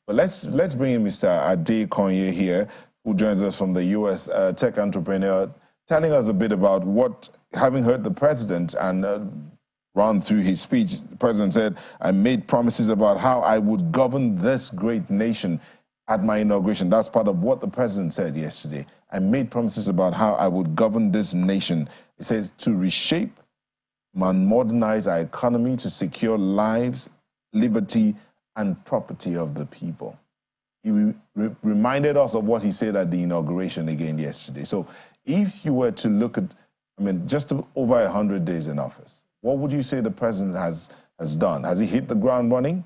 But let's bring in Mr. Ade Konye here, who joins us from the U.S. Tech entrepreneur, telling us a bit about what, having heard the president and run through his speech, the president said, I made promises about how I would govern this great nation at my inauguration. That's part of what the president said yesterday. I made promises about how I would govern this nation. It says to reshape and modernize our economy to secure lives, liberty, and property of the people. He reminded us of what he said at the inauguration again yesterday. So if you were to look at, just over 100 days in office, what would you say the president has done? Has he hit the ground running?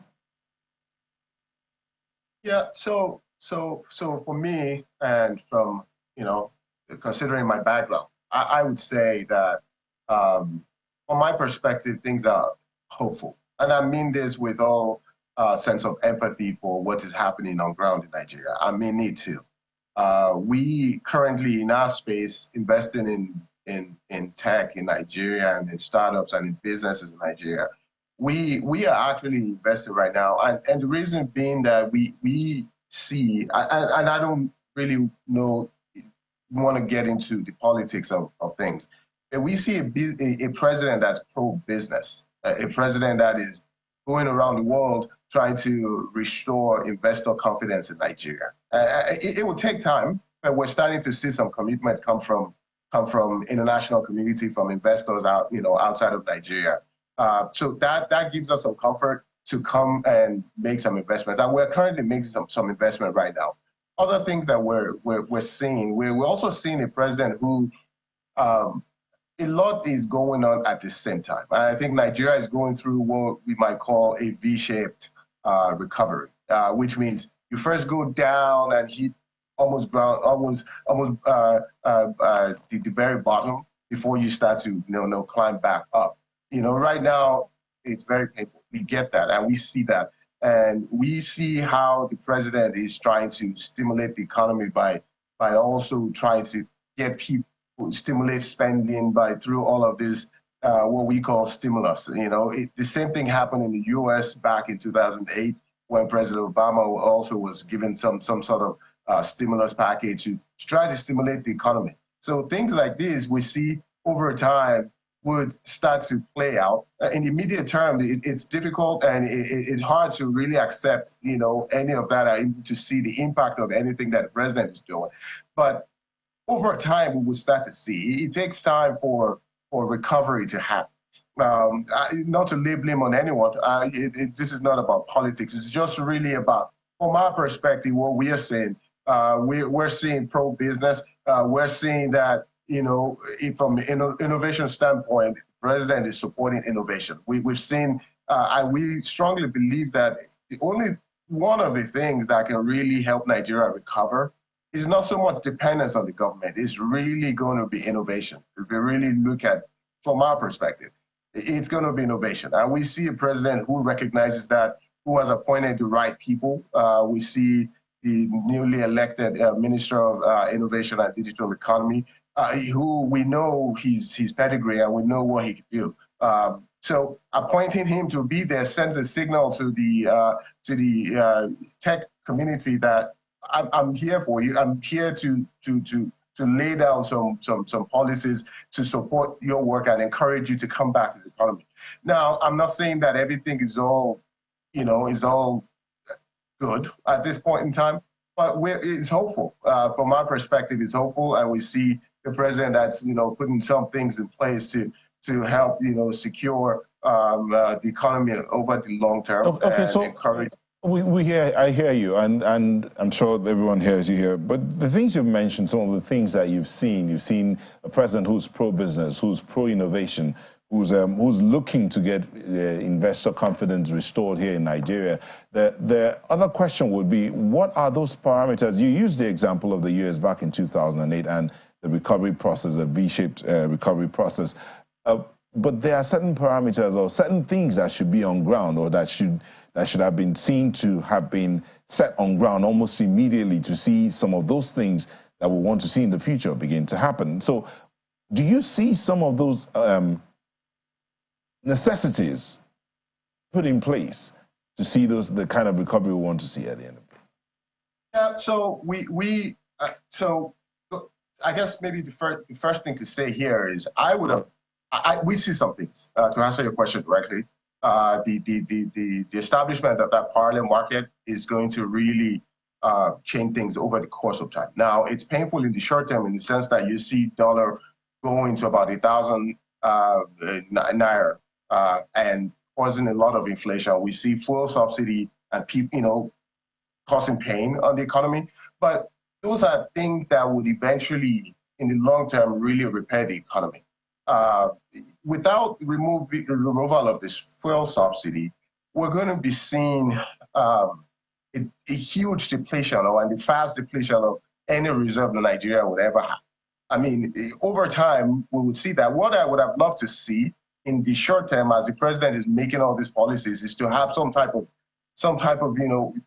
Yeah, so for me, and from, considering my background, I would say that from my perspective, things are hopeful. And I mean this with all sense of empathy for what is happening on ground in Nigeria. I mean it too. We currently in our space investing in tech in Nigeria and in startups and in businesses in Nigeria. We are actually investing right now, and the reason being that we see, and I don't really want to get into the politics of things, but we see a president that's pro-business, a president that is going around the world trying to restore investor confidence in Nigeria. It will take time, but we're starting to see some commitment come from international community, from investors outside of Nigeria. So that gives us some comfort to come and make some investments. And we're currently making some investment right now. Other things that we're seeing, we're also seeing a president who a lot is going on at the same time. I think Nigeria is going through what we might call a V-shaped recovery, which means you first go down and hit almost the very bottom before you start to climb back up. Right now it's very painful. We get that, and we see that, and we see how the president is trying to stimulate the economy by also trying to get people, stimulate spending through all of this what we call stimulus. The same thing happened in the U.S. back in 2008 when President Obama also was given some sort of stimulus package to try to stimulate the economy. So things like this we see over time would start to play out. In the immediate term, it's difficult and it's hard to really accept, any of that, to see the impact of anything that the president is doing. But over time, we will start to see. It takes time for recovery to happen. Not to lay blame on anyone. This is not about politics. It's just really about, from our perspective, what we are saying. We're seeing pro-business. We're seeing that, from an innovation standpoint, the president is supporting innovation. We've seen, and we strongly believe that only one of the things that can really help Nigeria recover is not so much dependence on the government. It's really going to be innovation. If you really look at, from our perspective, it's going to be innovation. And we see a president who recognizes that, who has appointed the right people. We see the newly elected Minister of Innovation and Digital Economy, who we know his pedigree and we know what he can do. So appointing him to be there sends a signal to the tech community that I'm here for you. I'm here to lay down some policies to support your work and encourage you to come back to the economy. Now, I'm not saying that everything is all good at this point in time, but it's hopeful. From our perspective, it's hopeful, and we see the president that's putting some things in place to help secure the economy over the long term. Okay, and so encourage. I hear you, and I'm sure everyone hears you here. But the things you've mentioned, some of the things that you've seen a president who's pro-business, who's pro-innovation, who's looking to get investor confidence restored here in Nigeria. The other question would be, what are those parameters? You used the example of the US back in 2008 and the recovery process, the V-shaped recovery process. But there are certain parameters or certain things that should be on ground, or that should have been seen to have been set on ground almost immediately to see some of those things that we want to see in the future begin to happen. So do you see some of those necessities put in place to see the kind of recovery we want to see at the end of it? Yeah, so so I guess maybe the first thing to say here is I would have, we see some things, to answer your question directly. The establishment of that parallel market is going to really change things over the course of time. Now, it's painful in the short term in the sense that you see dollar going to about 1,000 naira and causing a lot of inflation. We see fuel subsidy and people, causing pain on the economy. But those are things that would eventually, in the long term, really repair the economy. Without removal of this fuel subsidy, we're going to be seeing a huge depletion and the fast depletion of any reserve that Nigeria would ever have. I mean, over time, we would see that. What I would have loved to see in the short term, as the president is making all these policies, is to have some type of,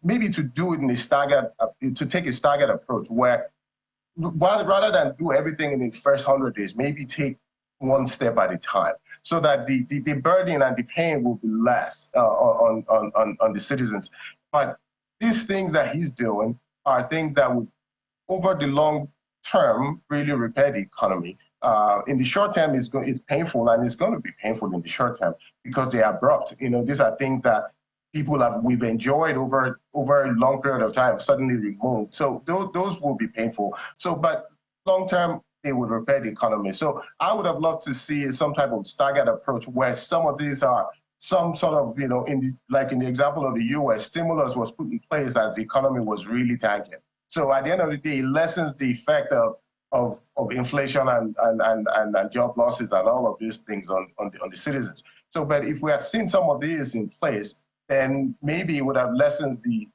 maybe to do it in to take a staggered approach where, rather than do everything in the first 100 days, maybe take one step at a time, so that the burden and the pain will be less on the citizens. But these things that he's doing are things that would, over the long term, really repair the economy. In the short term, it's painful, and it's going to be painful in the short term because they are abrupt. These are things that we've enjoyed over a long period of time, suddenly removed. So those will be painful. But long term, they would repair the economy. So I would have loved to see some type of staggered approach where some of these are some sort of, like in the example of the U.S., stimulus was put in place as the economy was really tanking. So at the end of the day, it lessens the effect of inflation and job losses and all of these things on the citizens. So, but if we had seen some of these in place, then maybe it would have lessened the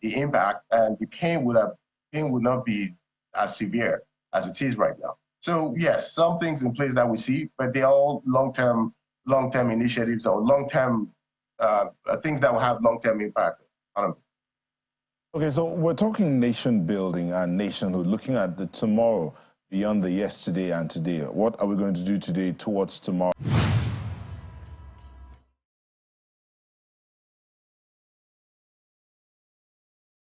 impact, and the pain would not be as severe as it is right now. So yes, some things in place that we see, but they're all long-term initiatives or long-term things that will have long-term impact on them. Okay, so we're talking nation building and nationhood, looking at the tomorrow beyond the yesterday and today. What are we going to do today towards tomorrow?